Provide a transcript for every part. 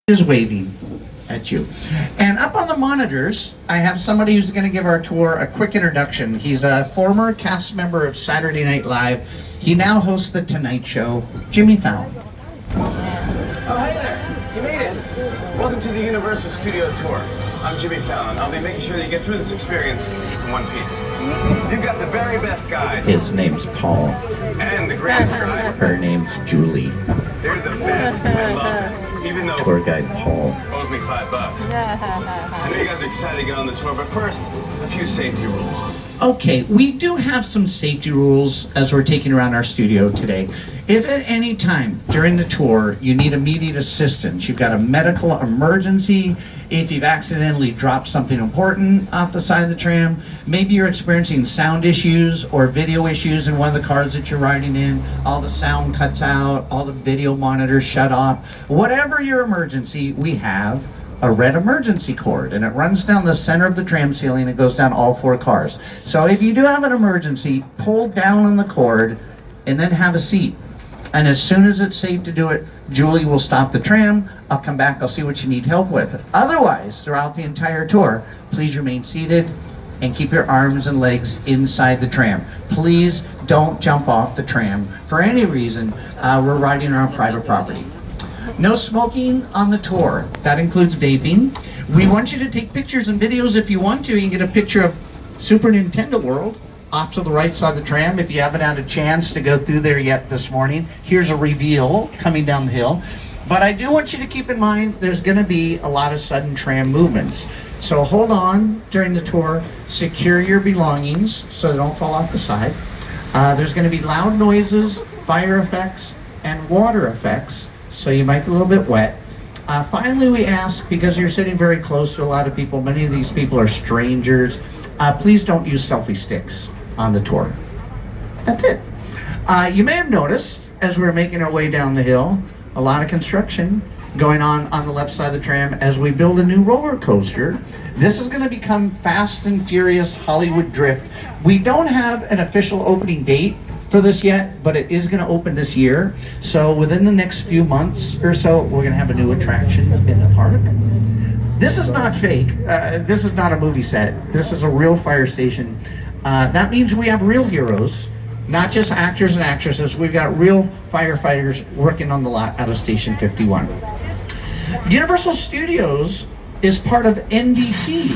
is waving at you. And up on the monitors, I have somebody who's going to give our tour a quick introduction. He's a former cast member of Saturday Night Live. He now hosts The Tonight Show, Jimmy Fallon. Oh, hey there. You made it. Welcome to the Universal Studio Tour. I'm Jimmy Fallon. I'll be making sure that you get through this experience in one piece. You've got the very best guide. His name's Paul. And the greatest driver. Her name's Julie. They're the best. I love them. Even though Tour guide Paul owes me $5. I know you guys are excited to get on the tour, but first, a few safety rules. Okay, we do have some safety rules as we're taking around our studio today. If at any time during the tour you need immediate assistance, you've got a medical emergency, if you've accidentally dropped something important off the side of the tram, maybe you're experiencing sound issues or video issues in one of the cars that you're riding in, all the sound cuts out, all the video monitors shut off, whatever your emergency, we have a red emergency cord, and it runs down the center of the tram ceiling. It goes down all four cars. So if you do have an emergency, pull down on the cord and then have a seat. And as soon as it's safe to do it, Julie will stop the tram. I'll come back, I'll see what you need help with. Otherwise, throughout the entire tour, please remain seated and keep your arms and legs inside the tram. Please don't jump off the tram for any reason. We're riding on private property. No smoking on the tour. That includes vaping. We want you to take pictures and videos if you want to. You can get a picture of Super Nintendo World off to the right side of the tram if you haven't had a chance to go through there yet this morning. Here's a reveal coming down the hill. But I do want you to keep in mind there's going to be a lot of sudden tram movements. So hold on during the tour, secure your belongings so they don't fall off the side. There's going to be loud noises, fire effects, and water effects, so you might be a little bit wet. Finally, we ask, because you're sitting very close to a lot of people, many of these people are strangers, please don't use selfie sticks on the tour. That's it. You may have noticed, as we were making our way down the hill, a lot of construction going on the left side of the tram as we build a new roller coaster. This is going to become Fast and Furious Hollywood Drift. We don't have an official opening date for this yet, but it is going to open this year. So within the next few months or so, we're going to have a new attraction in the park. This is not fake. This is not a movie set. This is a real fire station. That means we have real heroes, not just actors and actresses. We've got real firefighters working on the lot out of Station 51. Universal Studios is part of NBC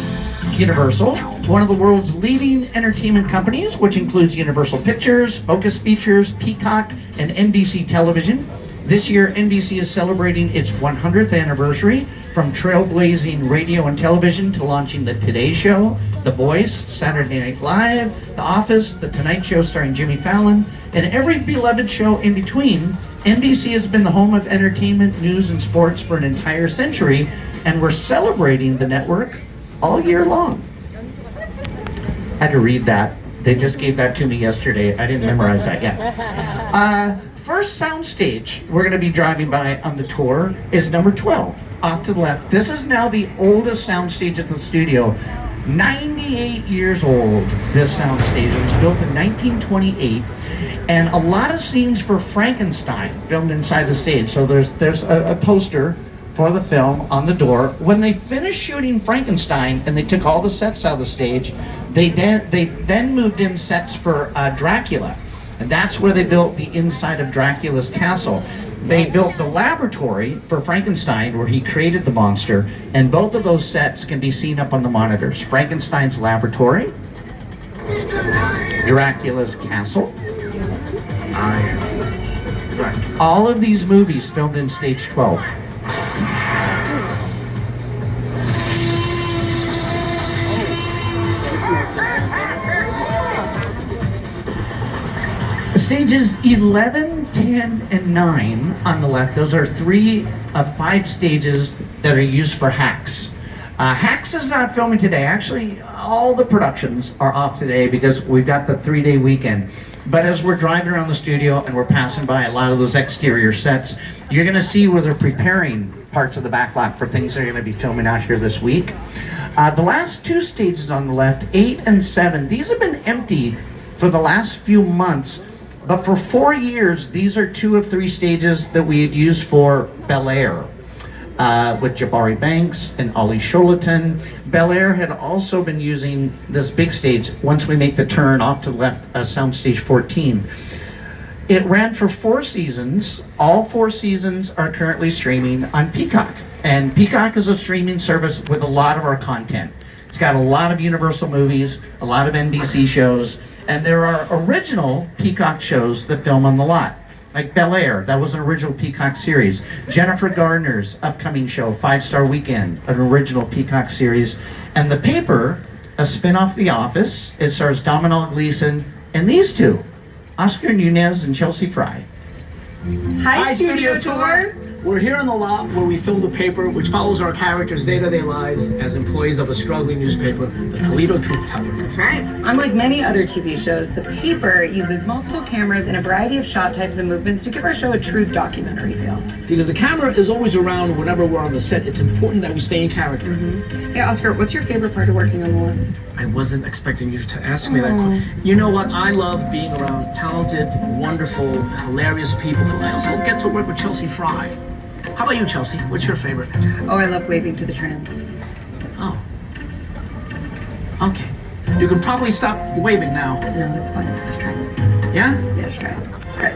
Universal, one of the world's leading entertainment companies, which includes Universal Pictures, Focus Features, Peacock, and NBC Television. This year, NBC is celebrating its 100th anniversary, from trailblazing radio and television to launching The Today Show, The Voice, Saturday Night Live, The Office, The Tonight Show starring Jimmy Fallon, and every beloved show in between. NBC has been the home of entertainment, news, and sports for an entire century, and we're celebrating the network all year long. I had to read that. They just gave that to me yesterday. I didn't memorize that yet. First soundstage we're going to be driving by on the tour is number 12, off to the left. This is now the oldest soundstage at the studio. 98 years old, this soundstage. It was built in 1928, and a lot of scenes for Frankenstein filmed inside the stage. So there's a poster for the film on the door. When they finished shooting Frankenstein and they took all the sets out of the stage, they then moved in sets for Dracula. And that's where they built the inside of Dracula's castle. They built the laboratory for Frankenstein where he created the monster, and both of those sets can be seen up on the monitors. Frankenstein's laboratory, Dracula's castle. All of these movies filmed in stage 12. Stages 11, 10, and 9 on the left, those are 3 of 5 stages that are used for Hacks. Hacks is not filming today. Actually, all the productions are off today because we've got the 3-day weekend. But as we're driving around the studio and we're passing by a lot of those exterior sets, you're going to see where they're preparing parts of the backlot for things they're going to be filming out here this week. The last 2 stages on the left, 8 and 7, these have been empty for the last few months. But for 4 years, these are 2 of 3 stages that we had used for Bel Air. with Jabari Banks and Ollie Sholaton. Bel Air had also been using this big stage once we make the turn off to the left, Soundstage 14. It ran for 4 seasons. All 4 seasons are currently streaming on Peacock. And Peacock is a streaming service with a lot of our content. It's got a lot of Universal movies, a lot of NBC shows, and there are original Peacock shows that film on the lot. Like Bel Air, that was an original Peacock series. Jennifer Gardner's upcoming show, 5-Star Weekend, an original Peacock series. And The Paper, a spin-off The Office. It stars Domhnall Gleeson and these two, Oscar Nunez and Chelsea Fry. Hi, Studio Tour. We're here on the lot where we film The Paper, which follows our characters' day-to-day lives as employees of a struggling newspaper, the Toledo Truth Teller. That's right. Unlike many other TV shows, The Paper uses multiple cameras and a variety of shot types and movements to give our show a true documentary feel. Because the camera is always around whenever we're on the set, it's important that we stay in character. Hey, Oscar, what's your favorite part of working on the lot? I wasn't expecting you to ask me that question. You know what? I love being around talented, wonderful, hilarious people. I also get to work with Chelsea Fry. How about you, Chelsea? What's your favorite? Oh, I love waving to the trans. Oh. Okay. You can probably stop waving now. No, it's fine. Let's try it. Yeah? Yeah, let's try it. It's good.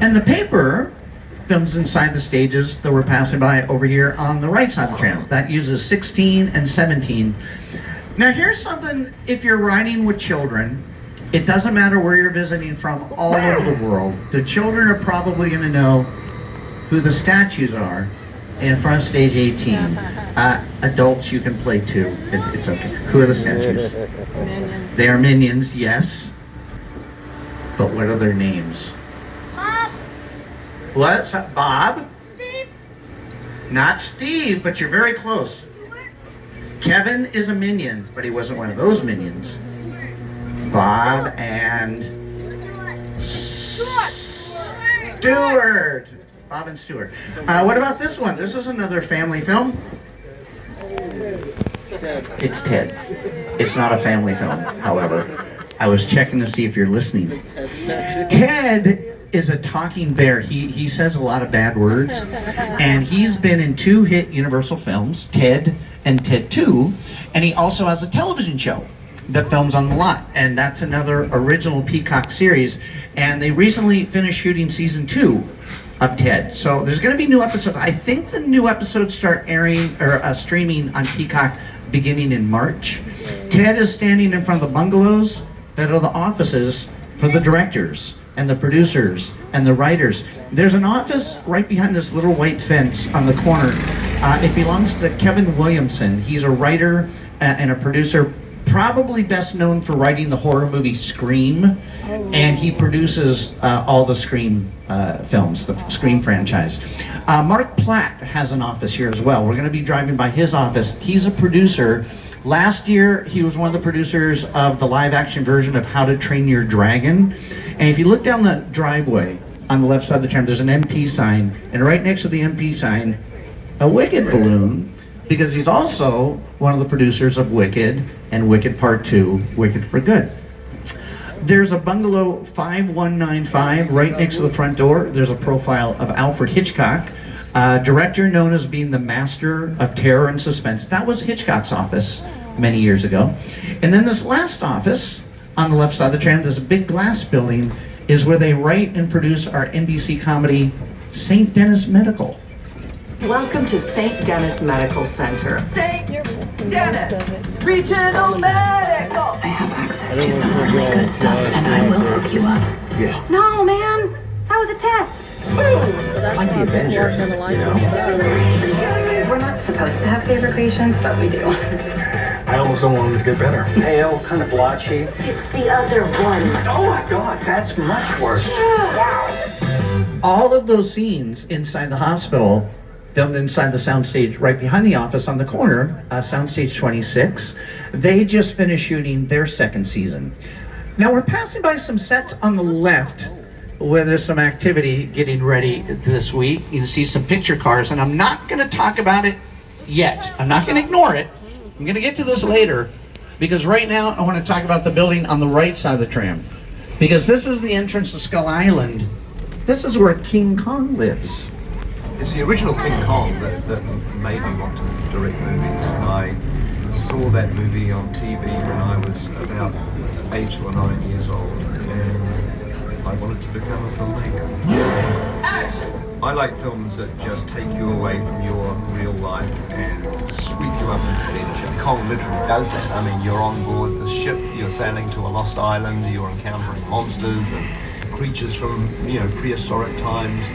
And The Paper films inside the stages that we're passing by over here on the right side of the tram. That uses 16 and 17. Now here's something, if you're riding with children, it doesn't matter where you're visiting from all over the world. The children are probably going to know who the statues are in front of stage 18. Adults, you can play too. It's okay. Who are the statues? Minions. They are minions, yes. But what are their names? Bob. What's up, Bob? Steve. Not Steve, but you're very close. Kevin is a minion, but he wasn't one of those minions. Bob and Stuart. Bob and Stuart. What about this one? This is another family film. It's Ted. It's not a family film, however. I was checking to see if you're listening. Ted is a talking bear. He says a lot of bad words, and he's been in 2 hit Universal films, Ted and Ted 2, and he also has a television show that films on the lot, and that's another original Peacock series, and they recently finished shooting season 2 of Ted. So there's going to be new episodes. I think the new episodes start airing or streaming on Peacock beginning in March. Ted is standing in front of the bungalows that are the offices for the directors and the producers and the writers. There's an office right behind this little white fence on the corner. It belongs to Kevin Williamson. He's a writer and a producer, probably best known for writing the horror movie Scream, and he produces all the Scream films, the Scream franchise. Mark Platt has an office here as well. We're going to be driving by his office. He's a producer. Last year, he was one of the producers of the live-action version of How to Train Your Dragon. And if you look down the driveway on the left side of the tram, there's an MP sign, and right next to the MP sign, a Wicked balloon, because he's also one of the producers of Wicked and Wicked Part 2, Wicked for Good. There's a bungalow 5195 right next to the front door. There's a profile of Alfred Hitchcock, director known as being the master of terror and suspense. That was Hitchcock's office many years ago. And then this last office on the left side of the tram, this big glass building, is where they write and produce our NBC comedy St. Denis Medical. Welcome to St. Denis Medical Center. St. You're missing Denis most of it. Regional Medical. I have access to some really good stuff, and I will hook you up. Yeah. No, man. That was a test. That's Like the why people Avengers, aren't gonna like you know? it. We're not supposed to have favorite patients, but we do. I almost don't want him to get better. Pale, kind of blotchy. It's the other one. Oh my God, that's much worse. Wow. All of those scenes inside the hospital filmed inside the soundstage right behind the office on the corner, soundstage 26. They just finished shooting their 2nd season. Now we're passing by some sets on the left where there's some activity getting ready this week. You can see some picture cars, and I'm not going to talk about it yet. I'm not going to ignore it. I'm going to get to this later, because right now I want to talk about the building on the right side of the tram, because this is the entrance to Skull Island. This is where King Kong lives. it's the original King Kong that made me want to direct movies. I saw that movie on TV when I was about 8 or 9 years old, and I wanted to become a filmmaker. I like films that just take you away from your real life and sweep you up into adventure. Kong literally does that. I mean, you're on board the ship, you're sailing to a lost island, you're encountering monsters and creatures from, prehistoric times.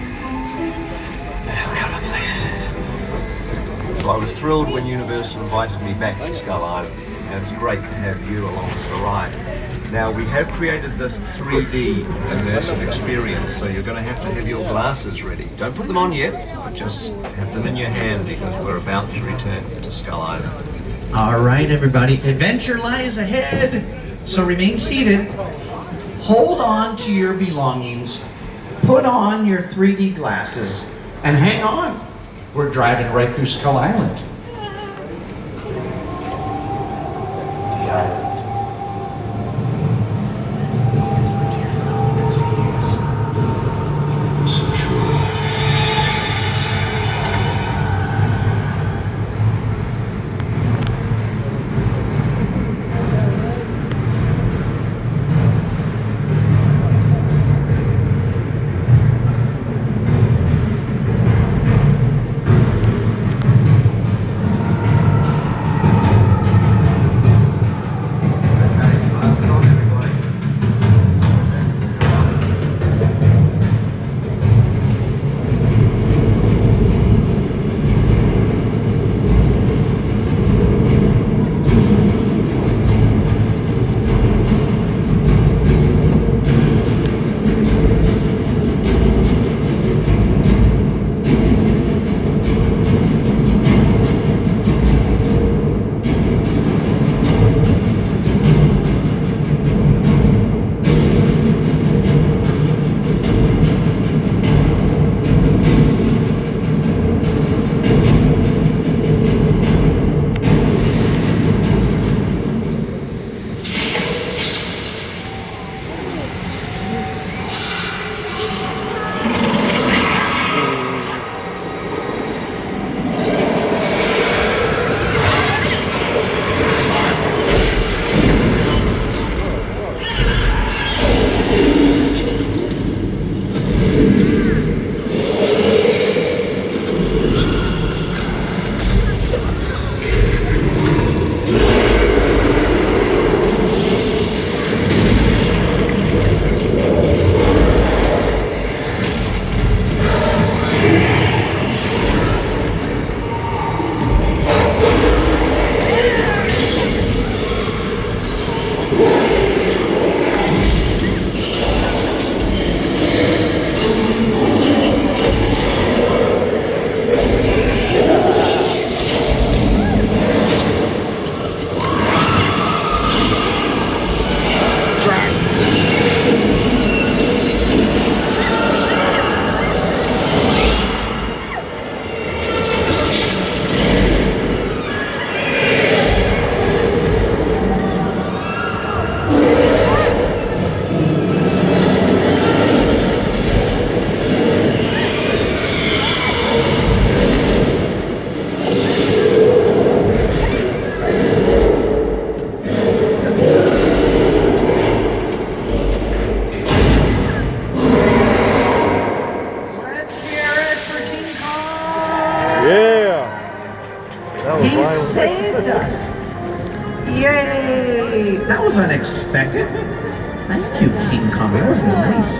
How can I believe it? So I was thrilled when Universal invited me back to Skull Island. And it's great to have you along for the ride. Now, we have created this 3D immersive experience, so you're going to have your glasses ready. Don't put them on yet, but just have them in your hand because we're about to return to Skull Island. All right, everybody, adventure lies ahead. So remain seated, hold on to your belongings, put on your 3D glasses, and hang on. We're driving right through Skull Island. The island. He saved us. Yay! That was unexpected. Thank you, King Kong. That was nice.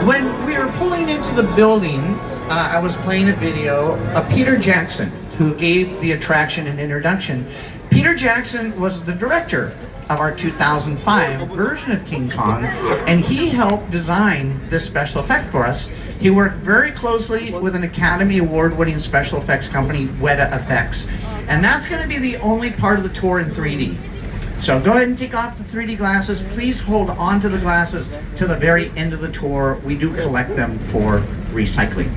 When we were pulling into the building, I was playing a video of Peter Jackson, who gave the attraction an introduction. Peter Jackson was the director of our 2005 version of King Kong, and he helped design this special effect for us. He worked very closely with an Academy Award-winning special effects company, Weta Effects, and that's going to be the only part of the tour in 3D. So go ahead and take off the 3D glasses. Please hold on to the glasses to the very end of the tour. We do collect them for recycling.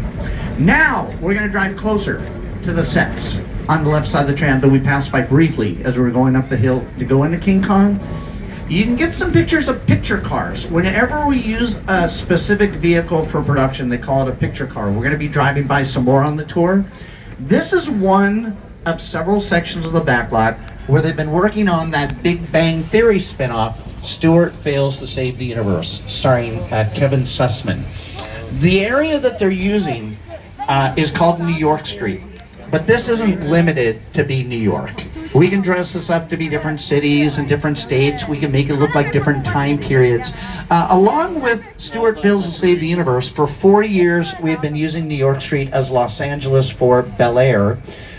Now we're going to drive closer to the sets on the left side of the tram that we passed by briefly as we were going up the hill to go into King Kong, you can get some pictures of picture cars. Whenever we use a specific vehicle for production, they call it a picture car. We're going to be driving by some more on the tour. This is one of several sections of the backlot where they've been working on that Big Bang Theory spinoff, Stuart Fails to Save the Universe, starring Kevin Sussman. The area that they're using is called New York Street, but this isn't limited to be New York. We can dress this up to be different cities and different states. We can make it look like different time periods. Along with Stuart Fails to Save the Universe, for 4 years we've been using New York Street as Los Angeles for Bel Air.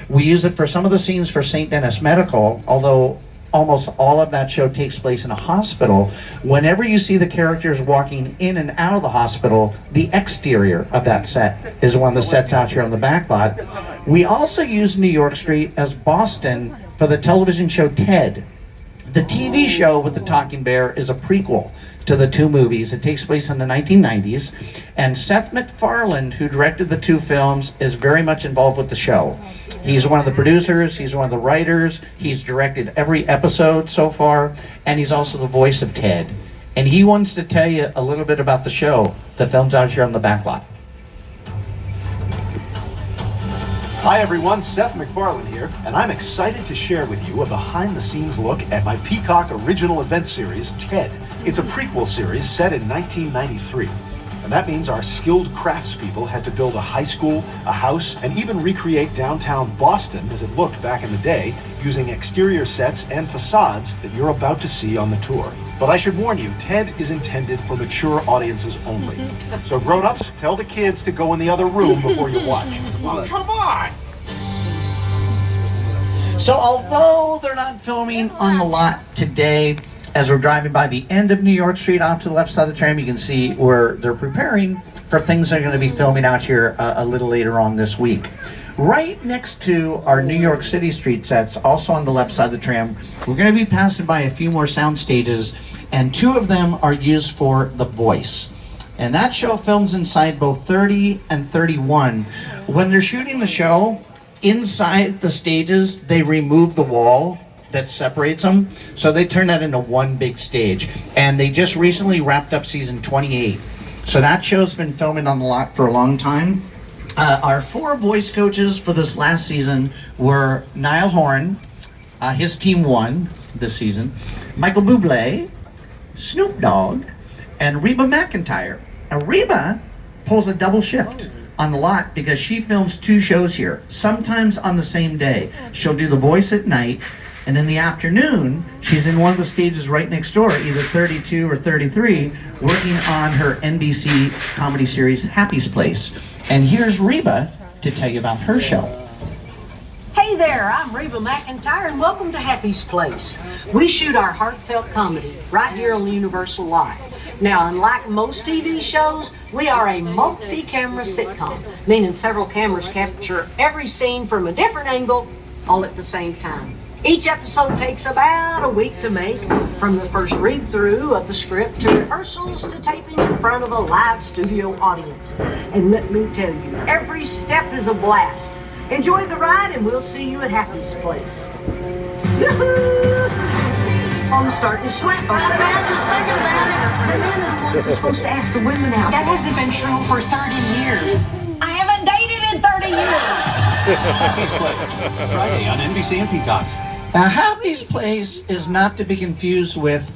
We use it for some of the scenes for St. Denis Medical, although almost all of that show takes place in a hospital. Whenever you see the characters walking in and out of the hospital, the exterior of that set is one of the sets out here on the back lot. We also use New York Street as Boston for the television show Ted. The TV show with the talking bear is a prequel to the two movies. It takes place in the 1990s, and Seth MacFarlane, who directed the two films, is very much involved with the show. He's one of the producers, he's one of the writers, he's directed every episode so far, and he's also the voice of Ted. And he wants to tell you a little bit about the show that films out here on the backlot. Hi everyone, Seth MacFarlane here, and I'm excited to share with you a behind-the-scenes look at my Peacock original event series, TED. It's a prequel series set in 1993. And that means our skilled craftspeople had to build a high school, a house, and even recreate downtown Boston as it looked back in the day, using exterior sets and facades that you're about to see on the tour. But I should warn you, TED is intended for mature audiences only. So grown-ups, tell the kids to go in the other room before you watch. Oh, come on! So although they're not filming on the lot today, as we're driving by the end of New York Street off to the left side of the tram, you can see where they're preparing for things they're going to be filming out here a little later on this week. Right next to our New York City street sets, also on the left side of the tram, we're going to be passing by a few more sound stages, and 2 of them are used for The Voice. And that show films inside both 30 and 31. When they're shooting the show, inside the stages, they remove the wall that separates them, so they turn that into one big stage. And they just recently wrapped up season 28, so that show's been filming on the lot for a long time. Our 4 voice coaches for this last season were Niall Horan, his team won this season, Michael Bublé, Snoop Dogg, and Reba McEntire. Now Reba pulls a double shift on the lot because she films 2 shows here, sometimes on the same day. She'll do The Voice at night, and in the afternoon, she's in one of the stages right next door, either 32 or 33, working on her NBC comedy series, Happy's Place. And here's Reba to tell you about her show. Hey there, I'm Reba McEntire, and welcome to Happy's Place. We shoot our heartfelt comedy right here on the Universal lot. Now, unlike most TV shows, we are a multi-camera sitcom, meaning several cameras capture every scene from a different angle, all at the same time. Each episode takes about a week to make, from the first read-through of the script to rehearsals to taping in front of a live studio audience. And let me tell you, every step is a blast. Enjoy the ride, and we'll see you at Happy's Place. Yoo-hoo! I'm starting to sweat. Oh, the men are the ones who's supposed to ask the women out. That hasn't been true for 30 years. I haven't dated in 30 years. Happy's Place, Friday on NBC and Peacock. Now, Happy's Place is not to be confused with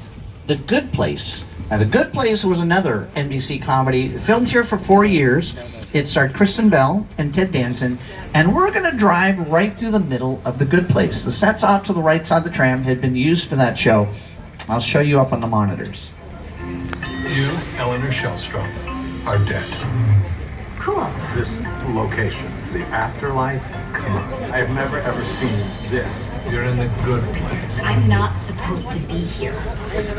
The Good Place. Now, The Good Place was another NBC comedy filmed here for 4 years. It starred Kristen Bell and Ted Danson, and we're going to drive right through the middle of The Good Place. The sets off to the right side of the tram had been used for that show. I'll show you up on the monitors. You, Eleanor Shellstrom, are dead. Cool. This location, the afterlife, come on. I have never ever seen this. You're in the good place. I'm not supposed to be here.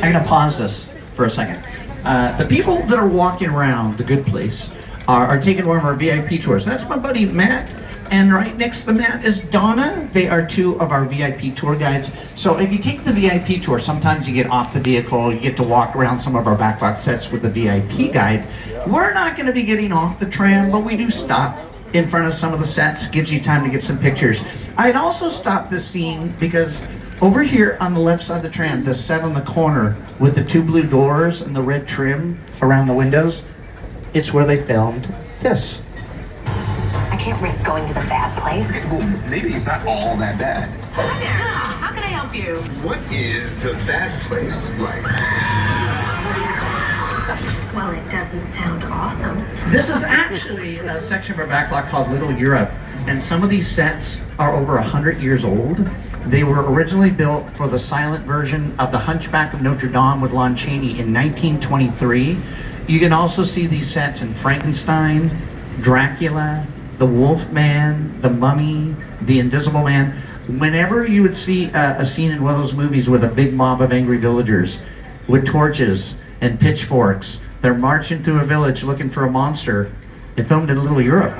I'm going to pause this for a second. The people that are walking around The Good Place are taking one of our VIP tours. That's my buddy Matt, and right next to Matt is Donna. They are 2 of our VIP tour guides. So if you take the VIP tour, sometimes you get off the vehicle, you get to walk around some of our backlot sets with the VIP guide. We're not going to be getting off the tram, but we do stop in front of some of the sets, gives you time to get some pictures. I'd also stop this scene because over here on the left side of the tram, the set on the corner with the 2 blue doors and the red trim around the windows, it's where they filmed this. I can't risk going to the bad place. Well, maybe it's not all that bad. How can I help you? What is the bad place like? Well, it doesn't sound awesome. This is actually a section of our backlot called Little Europe, and some of these sets are over 100 years old. They were originally built for the silent version of The Hunchback of Notre Dame with Lon Chaney in 1923. You can also see these sets in Frankenstein, Dracula, The Wolf Man, The Mummy, The Invisible Man. Whenever you would see a scene in one of those movies with a big mob of angry villagers with torches and pitchforks, they're marching through a village looking for a monster. They filmed in Little Europe.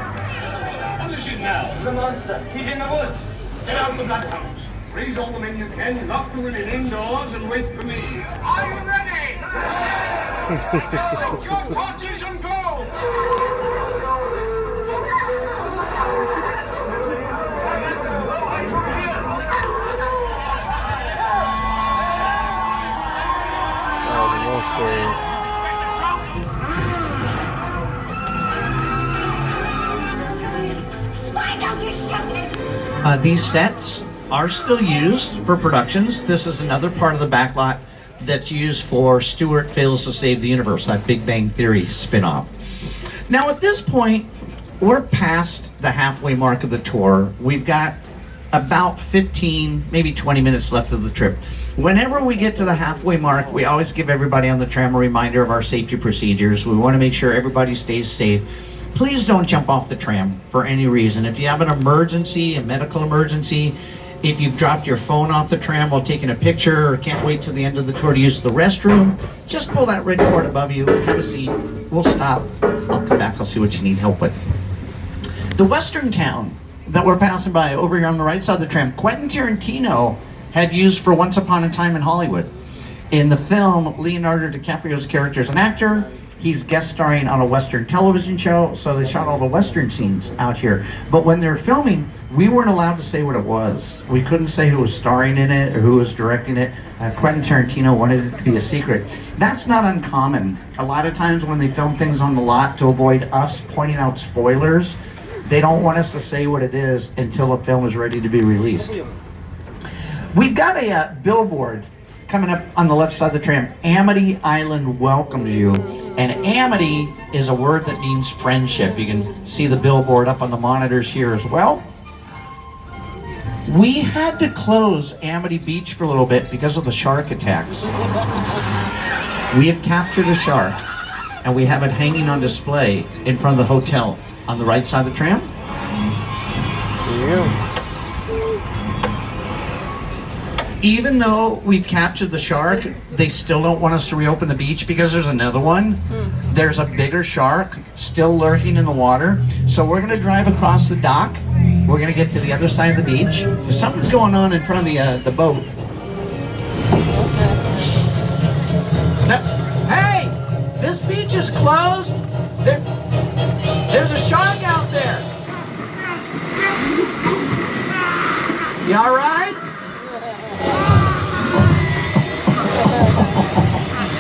Listen now, the monster. He's in the woods. Get out of the black house. Raise all the men you can, lock the women indoors, and wait for me. Are you ready? Take your torches and go! These sets are still used for productions. This is another part of the backlot that's used for Stuart Fails to Save the Universe, that Big Bang Theory spin-off. Now at this point, we're past the halfway mark of the tour. We've got about 15, maybe 20 minutes left of the trip. Whenever we get to the halfway mark, we always give everybody on the tram a reminder of our safety procedures. We want to make sure everybody stays safe. Please don't jump off the tram for any reason. If you have an emergency, a medical emergency, if you've dropped your phone off the tram while taking a picture or can't wait till the end of the tour to use the restroom, just pull that red cord above you, have a seat, we'll stop. I'll come back, I'll see what you need help with. The western town that we're passing by over here on the right side of the tram, Quentin Tarantino had used for Once Upon a Time in Hollywood. In the film, Leonardo DiCaprio's character is an actor. He's guest starring on a Western television show, so they shot all the Western scenes out here. But when they were filming, we weren't allowed to say what it was. We couldn't say who was starring in it or who was directing it. Quentin Tarantino wanted it to be a secret. That's not uncommon. A lot of times when they film things on the lot to avoid us pointing out spoilers, they don't want us to say what it is until a film is ready to be released. We've got a billboard coming up on the left side of the tram. Amity Island welcomes you. And amity is a word that means friendship. You can see the billboard up on the monitors here as well. We had to close Amity Beach for a little bit because of the shark attacks. We have captured a shark, and we have it hanging on display in front of the hotel on the right side of the tram. Yeah. Even though we've captured the shark, they still don't want us to reopen the beach because there's another one. There's a bigger shark still lurking in the water. So we're gonna drive across the dock. We're gonna get to the other side of the beach. Something's going on in front of the boat. Hey, this beach is closed. There's a shark out there. You all right?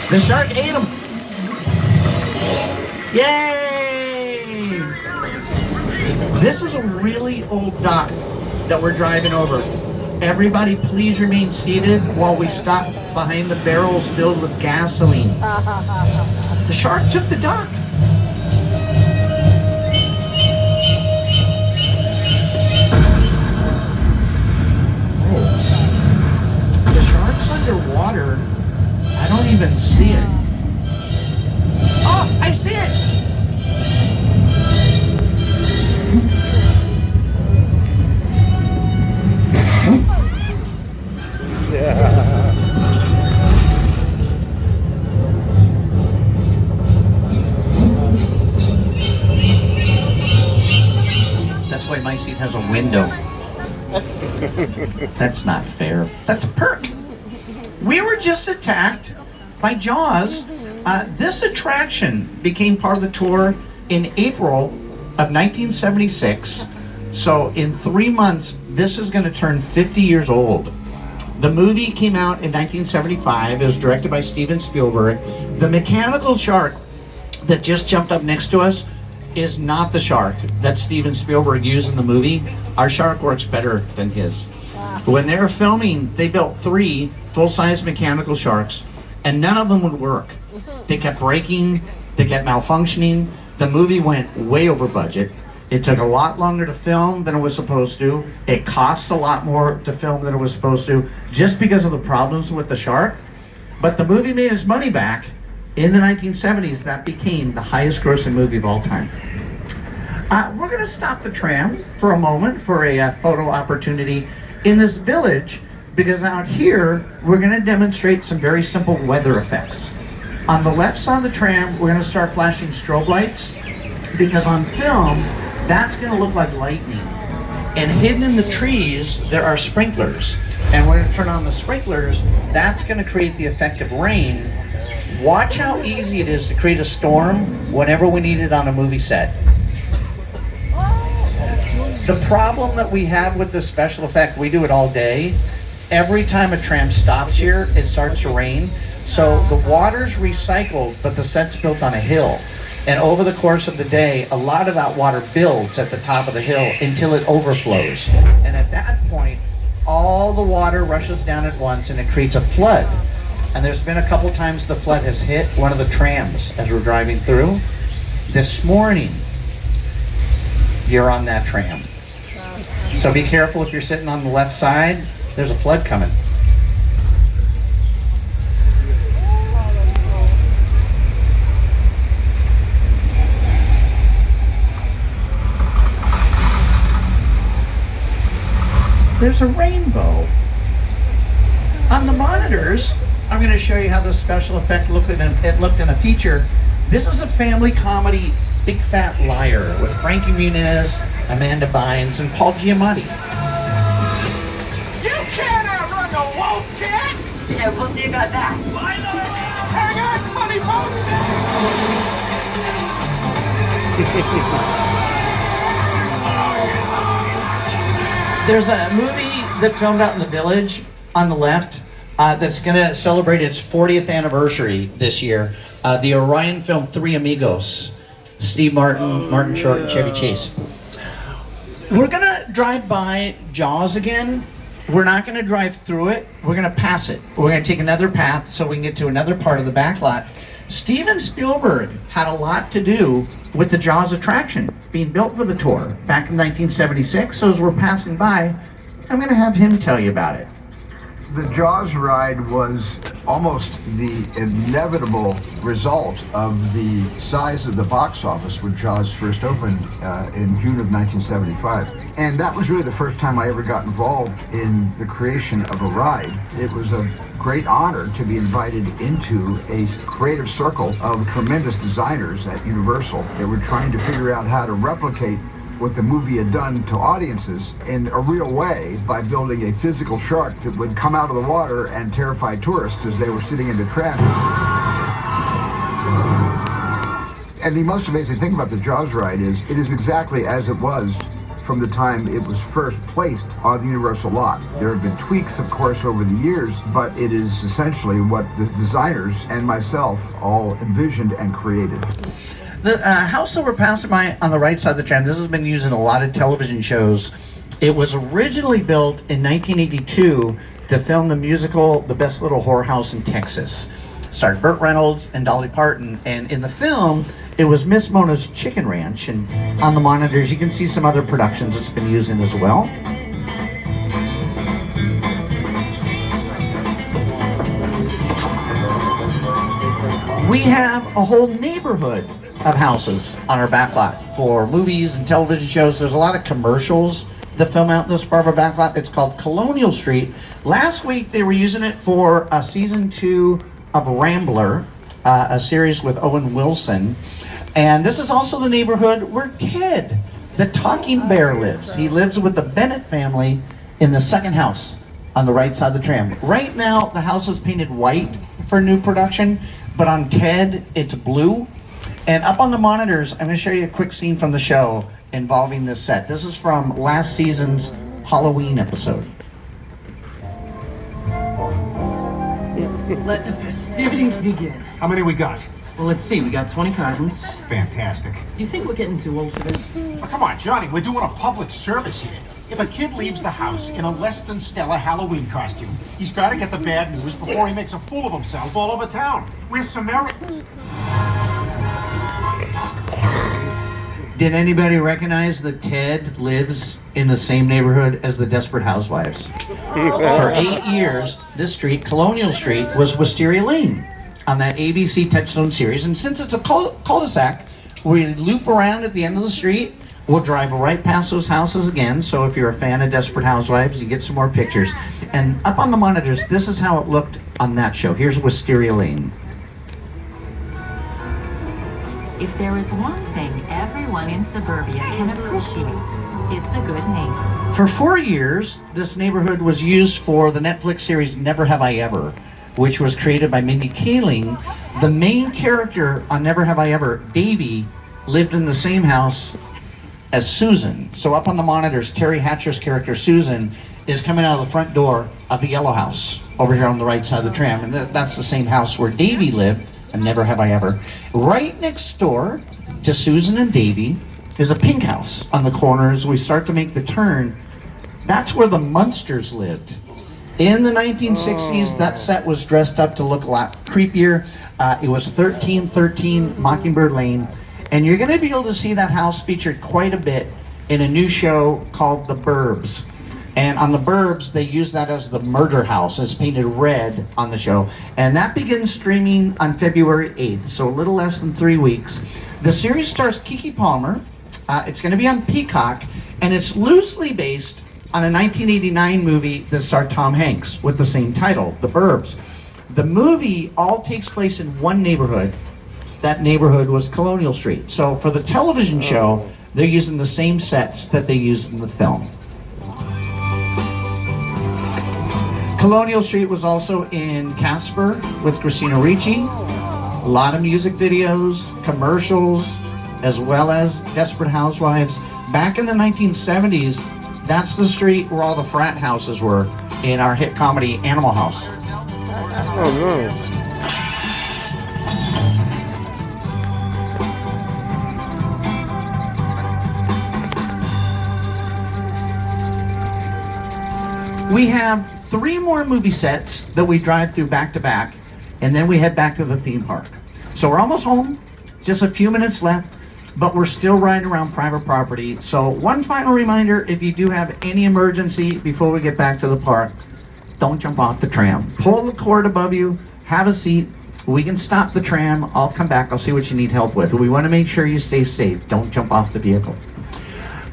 The shark ate him. Yay! This is a really old dock that we're driving over. Everybody please remain seated while we stop behind the barrels filled with gasoline. The shark took the dock. Oh. The shark's underwater. I don't even see it. Oh, I see it! That's why my seat has a window. That's not fair. That's a perk. We were just attacked by Jaws. This attraction became part of the tour in April of 1976. So in 3 months, this is going to turn 50 years old. The movie came out in 1975. It was directed by Steven Spielberg. The mechanical shark that just jumped up next to us is not the shark that Steven Spielberg used in the movie. Our shark works better than his. When they were filming, they built 3 full-size mechanical sharks, and none of them would work. They kept breaking, they kept malfunctioning. The movie went way over budget. It took a lot longer to film than it was supposed to. It costs a lot more to film than it was supposed to, just because of the problems with the shark. But the movie made its money back. In the 1970s, that became the highest grossing movie of all time. We're gonna stop the tram for a moment for a photo opportunity in this village, because out here, we're gonna demonstrate some very simple weather effects. On the left side of the tram, we're gonna start flashing strobe lights, because on film, that's gonna look like lightning. And hidden in the trees, there are sprinklers. And we're gonna turn on the sprinklers, that's gonna create the effect of rain. Watch how easy it is to create a storm whenever we need it on a movie set. The problem that we have with this special effect, we do it all day. Every time a tram stops here, it starts to rain. So the water's recycled, but the set's built on a hill. And over the course of the day, a lot of that water builds at the top of the hill until it overflows. And at that point, all the water rushes down at once and it creates a flood. And there's been a couple times the flood has hit one of the trams as we're driving through. This morning, you're on that tram. So be careful if you're sitting on the left side, there's a flood coming. There's a rainbow. On the monitors, I'm going to show you how the special effect looked in a feature. This is a family comedy, Big Fat Liar, with Frankie Muniz, Amanda Bynes, and Paul Giamatti. You can't outrun the wolf, kid! Yeah, we'll see about that. Hang on, funny There's a movie that filmed out in the village on the left that's going to celebrate its 40th anniversary this year. The Orion film Three Amigos. Steve Martin, Martin Short, and Chevy Chase. We're going to drive by Jaws again. We're not going to drive through it. We're going to pass it. We're going to take another path so we can get to another part of the back lot. Steven Spielberg had a lot to do with the Jaws attraction being built for the tour back in 1976. So as we're passing by, I'm going to have him tell you about it. The Jaws ride was almost the inevitable result of the size of the box office when Jaws first opened in June of 1975. And that was really the first time I ever got involved in the creation of a ride. It was a great honor to be invited into a creative circle of tremendous designers at Universal that were trying to figure out how to replicate what the movie had done to audiences in a real way by building a physical shark that would come out of the water and terrify tourists as they were sitting in the tram. And the most amazing thing about the Jaws ride is it is exactly as it was from the time it was first placed on the Universal lot. There have been tweaks, of course, over the years, but it is essentially what the designers and myself all envisioned and created. The house that we're passing by on the right side of the tram, this has been used in a lot of television shows. It was originally built in 1982 to film the musical The Best Little Whorehouse in Texas. It starred Burt Reynolds and Dolly Parton, and in the film, it was Miss Mona's Chicken Ranch, and on the monitors you can see some other productions it's been used in as well. We have a whole neighborhood of houses on our backlot for movies and television shows. There's a lot of commercials that film out this part of our backlot. It's called Colonial Street. Last week they were using it for season 2 of Rambler, a series with Owen Wilson. And this is also the neighborhood where Ted, the talking bear, lives. He lives with the Bennett family in the second house on the right side of the tram. Right now the house is painted white for new production, but on Ted it's blue. And up on the monitors, I'm going to show you a quick scene from the show involving this set. This is from last season's Halloween episode. Let the festivities begin. How many we got? Well, let's see. We got 20 cartons. Fantastic. Do you think we're getting too old for this? Oh, come on, Johnny, we're doing a public service here. If a kid leaves the house in a less than stellar Halloween costume, he's got to get the bad news before he makes a fool of himself all over town. We're Samaritans. Did anybody recognize that Ted lives in the same neighborhood as the Desperate Housewives? For 8 years, this street, Colonial Street, was Wisteria Lane on that ABC Touchstone series. And since it's a cul-de-sac, we loop around at the end of the street. We'll drive right past those houses again. So if you're a fan of Desperate Housewives, you get some more pictures. And up on the monitors, this is how it looked on that show. Here's Wisteria Lane. If there is one thing everyone in suburbia can appreciate, it's a good neighbor. For 4 years, this neighborhood was used for the Netflix series Never Have I Ever, which was created by Mindy Kaling. The main character on Never Have I Ever, Davy, lived in the same house as Susan. So up on the monitors, Terry Hatcher's character, Susan, is coming out of the front door of the yellow house over here on the right side of the tram. And that's the same house where Davy lived, and Never Have I Ever. Right next door to Susan and Davy is a pink house on the corner. As we start to make the turn, that's where the Munsters lived. In the 1960s, that set was dressed up to look a lot creepier. It was 1313 Mockingbird Lane. And you're going to be able to see that house featured quite a bit in a new show called The Burbs. And on The Burbs, they use that as the murder house. It's painted red on the show. And that begins streaming on February 8th, so a little less than 3 weeks. The series stars Keke Palmer. It's going to be on Peacock, and it's loosely based on a 1989 movie that starred Tom Hanks with the same title, The Burbs. The movie all takes place in one neighborhood. That neighborhood was Colonial Street. So for the television show, they're using the same sets that they used in the film. Colonial Street was also in Casper with Christina Ricci. A lot of music videos, commercials, as well as Desperate Housewives. Back in the 1970s, that's the street where all the frat houses were in our hit comedy Animal House. Oh no. We have 3 more movie sets that we drive through back to back, and then we head back to the theme park. So we're almost home, just a few minutes left, but we're still riding around private property. So one final reminder, if you do have any emergency before we get back to the park, don't jump off the tram. Pull the cord above you, have a seat. We can stop the tram. I'll come back. I'll see what you need help with. We want to make sure you stay safe. Don't jump off the vehicle.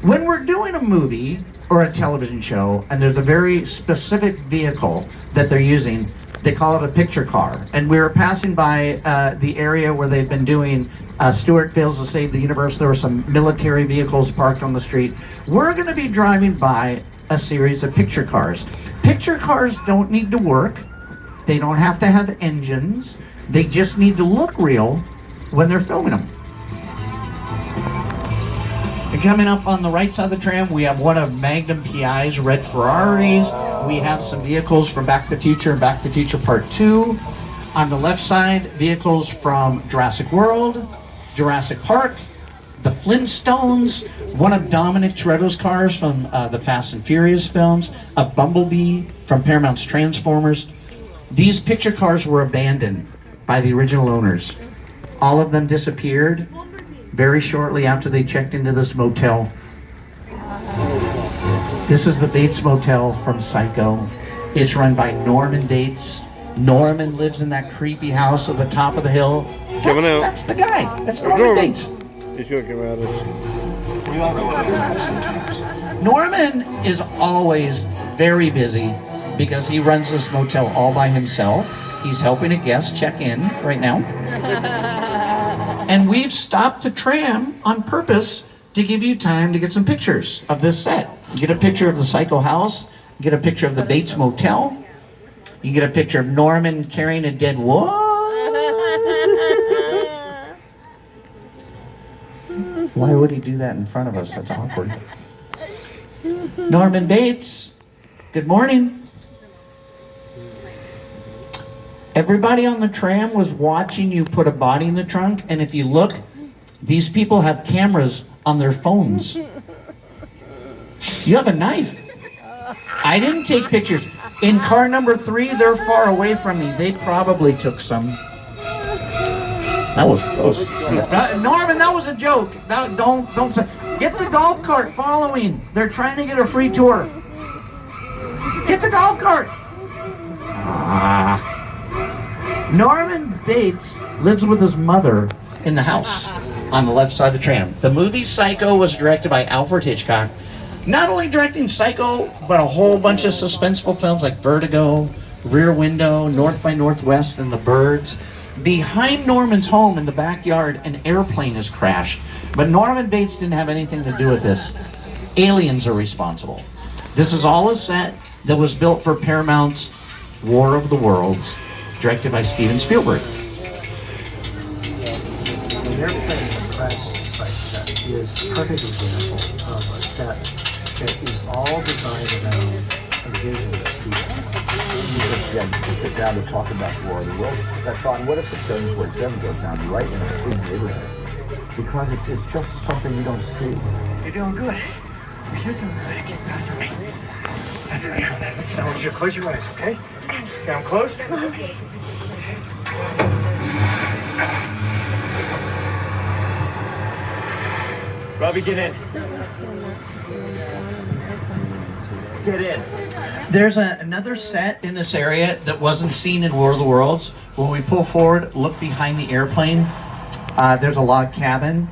When we're doing a movie or a television show, and there's a very specific vehicle that they're using, they call it a picture car. And we were passing by the area where they've been doing Stuart Fails to Save the Universe. There were some military vehicles parked on the street. We're going to be driving by a series of picture cars. Picture cars don't need to work. They don't have to have engines. They just need to look real when they're filming them. And coming up on the right side of the tram, we have one of Magnum PI's red Ferraris. We have some vehicles from Back to the Future and Back to the Future Part 2. On the left side, vehicles from Jurassic World, Jurassic Park, the Flintstones, one of Dominic Toretto's cars from the Fast and Furious films, a Bumblebee from Paramount's Transformers. These picture cars were abandoned by the original owners. All of them disappeared very shortly after they checked into this motel. This is the Bates Motel from Psycho. It's run by Norman Bates. Norman lives in that creepy house at the top of the hill. That's the guy. That's Norman Bates. He's gonna come at us. Norman is always very busy because he runs this motel all by himself. He's helping a guest check in right now. And we've stopped the tram on purpose to give you time to get some pictures of this set. You get a picture of the Psycho house, you get a picture of the Bates Motel, you get a picture of Norman carrying a dead what? Why would he do that in front of us? That's awkward. Norman Bates, good morning. Everybody on the tram was watching you put a body in the trunk, and if you look, these people have cameras on their phones. You have a knife. I didn't take pictures. In car number 3, they're far away from me. They probably took some. That was close. Norman, that was a joke. Don't say. Get the golf cart following. They're trying to get a free tour. Get the golf cart. Norman Bates lives with his mother in the house on the left side of the tram. The movie Psycho was directed by Alfred Hitchcock. Not only directing Psycho, but a whole bunch of suspenseful films like Vertigo, Rear Window, North by Northwest, and The Birds. Behind Norman's home in the backyard, an airplane has crashed. But Norman Bates didn't have anything to do with this. Aliens are responsible. This is all a set that was built for Paramount's War of the Worlds, directed by Steven Spielberg. An airplane crash site set is a perfect example of a set that is all designed around a vision that Steven has. To sit down to talk about the War of the Worlds. I thought, what if the 747 goes down right in a big neighborhood? Because it's just something you don't see. You're doing good. You're doing good. Keep passing me. Listen, listen, I want you to close your eyes, okay? Now I'm closed. Robbie, get in. Get in. There's another set in this area that wasn't seen in War of the Worlds. When we pull forward, look behind the airplane, there's a log cabin.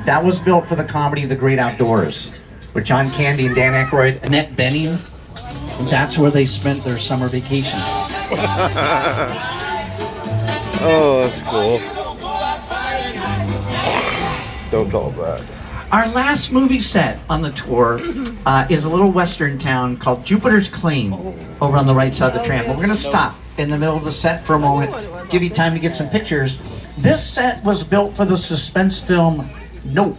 That was built for the comedy The Great Outdoors with John Candy and Dan Aykroyd, Annette Bening. That's where they spent their summer vacation. Oh, that's cool. Don't call that. Our last movie set on the tour is a little western town called Jupiter's Claim over on the right side of the tram. But we're going to stop in the middle of the set for a moment, give you time to get some pictures. This set was built for the suspense film Nope,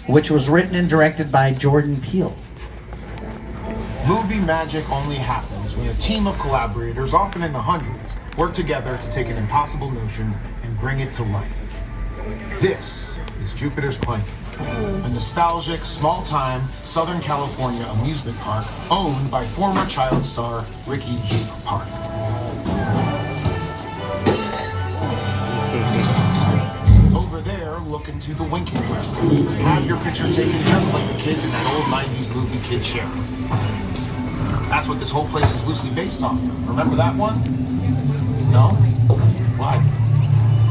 which was written and directed by Jordan Peele. Movie magic only happens when a team of collaborators, often in the hundreds, work together to take an impossible notion and bring it to life. This is Jupiter's Claim, a nostalgic, small-time Southern California amusement park owned by former child star Ricky Jupe Park. Over there, look into the winking well. Have your picture taken just like the kids in that old 90s movie Kid Show. That's what this whole place is loosely based on. Remember that one? No? Why?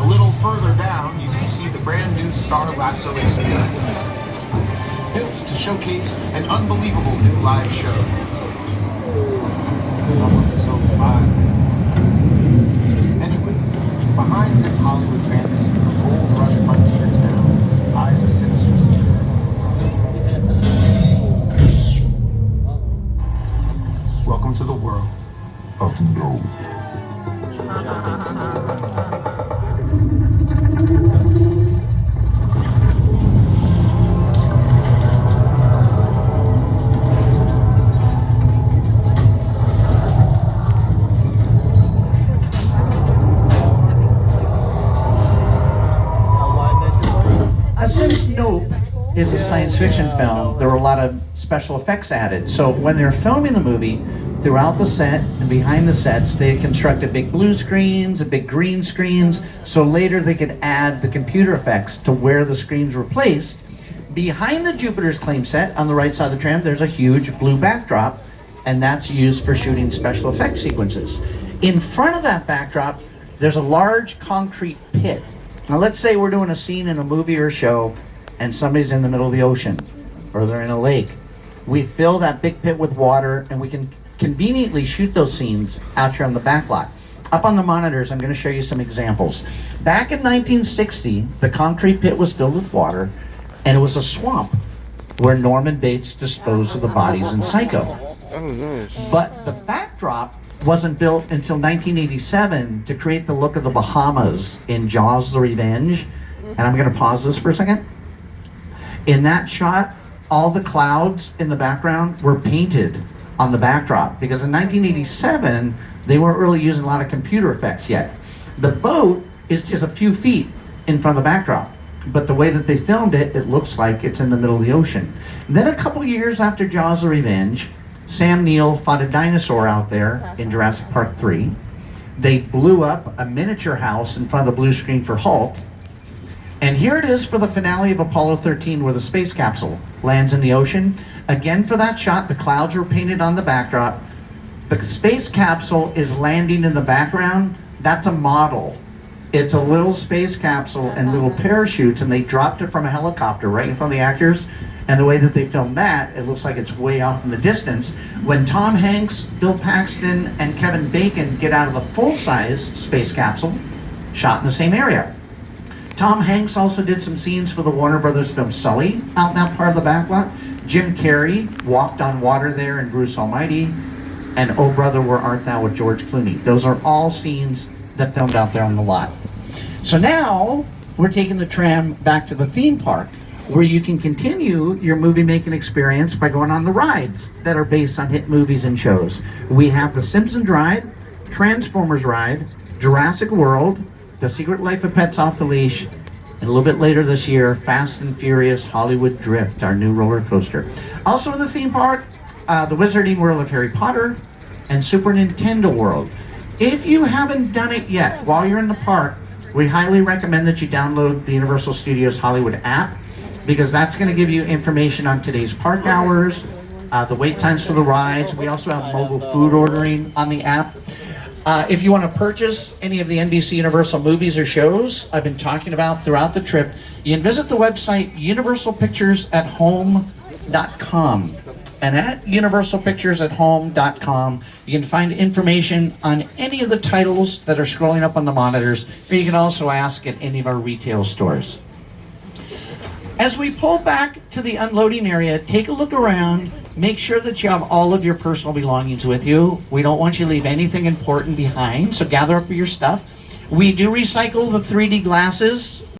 A little further down, you can see the brand new Star Lasso experience. Built to showcase an unbelievable new live show. Someone so live. Anyway, behind this Hollywood fantasy, the gold rush frontier town lies a sinister secret. Welcome to the world of no. Since Nope is a science fiction film, there were a lot of special effects added. So when they're filming the movie, throughout the set and behind the sets, they had constructed big blue screens and big green screens, so later they could add the computer effects to where the screens were placed. Behind the Jupiter's Claim set, on the right side of the tram, there's a huge blue backdrop, and that's used for shooting special effects sequences. In front of that backdrop, there's a large concrete pit. Now let's say we're doing a scene in a movie or show, and somebody's in the middle of the ocean, or they're in a lake. We fill that big pit with water, and we can conveniently shoot those scenes out here on the back lot. Up on the monitors, I'm going to show you some examples. Back in 1960, the concrete pit was filled with water, and it was a swamp where Norman Bates disposed of the bodies in Psycho. Oh, nice. But the backdrop wasn't built until 1987 to create the look of the Bahamas in Jaws the Revenge. And I'm going to pause this for a second. In that shot, all the clouds in the background were painted on the backdrop because in 1987, they weren't really using a lot of computer effects yet. The boat is just a few feet in front of the backdrop, but the way that they filmed it, it looks like it's in the middle of the ocean. Then a couple years after Jaws: The Revenge, Sam Neill fought a dinosaur out there in Jurassic Park 3. They blew up a miniature house in front of the blue screen for Hulk. And here it is for the finale of Apollo 13 where the space capsule lands in the ocean. Again, for that shot, the clouds were painted on the backdrop. The space capsule is landing in the background. That's a model. It's a little space capsule and little parachutes, and they dropped it from a helicopter right in front of the actors. And the way that they filmed that, it looks like it's way off in the distance. When Tom Hanks, Bill Paxton, and Kevin Bacon get out of the full-size space capsule, shot in the same area. Tom Hanks also did some scenes for the Warner Brothers film Sully out in that part of the backlot. Jim Carrey walked on water there in Bruce Almighty. And Oh Brother, Where Art Thou with George Clooney. Those are all scenes that filmed out there on the lot. So now we're taking the tram back to the theme park where you can continue your movie making experience by going on the rides that are based on hit movies and shows. We have the Simpsons ride, Transformers ride, Jurassic World, The Secret Life of Pets Off the Leash, and a little bit later this year, Fast and Furious Hollywood Drift, our new roller coaster. Also in the theme park, the Wizarding World of Harry Potter and Super Nintendo World. If you haven't done it yet, while you're in the park, we highly recommend that you download the Universal Studios Hollywood app because that's going to give you information on today's park hours, the wait times for the rides. We also have mobile food ordering on the app. If you want to purchase any of the NBC Universal movies or shows I've been talking about throughout the trip, you can visit the website universalpicturesathome.com. And at universalpicturesathome.com, you can find information on any of the titles that are scrolling up on the monitors, or you can also ask at any of our retail stores. As we pull back to the unloading area, take a look around. Make sure that you have all of your personal belongings with you. We don't want you to leave anything important behind, so gather up your stuff. We do recycle the 3D glasses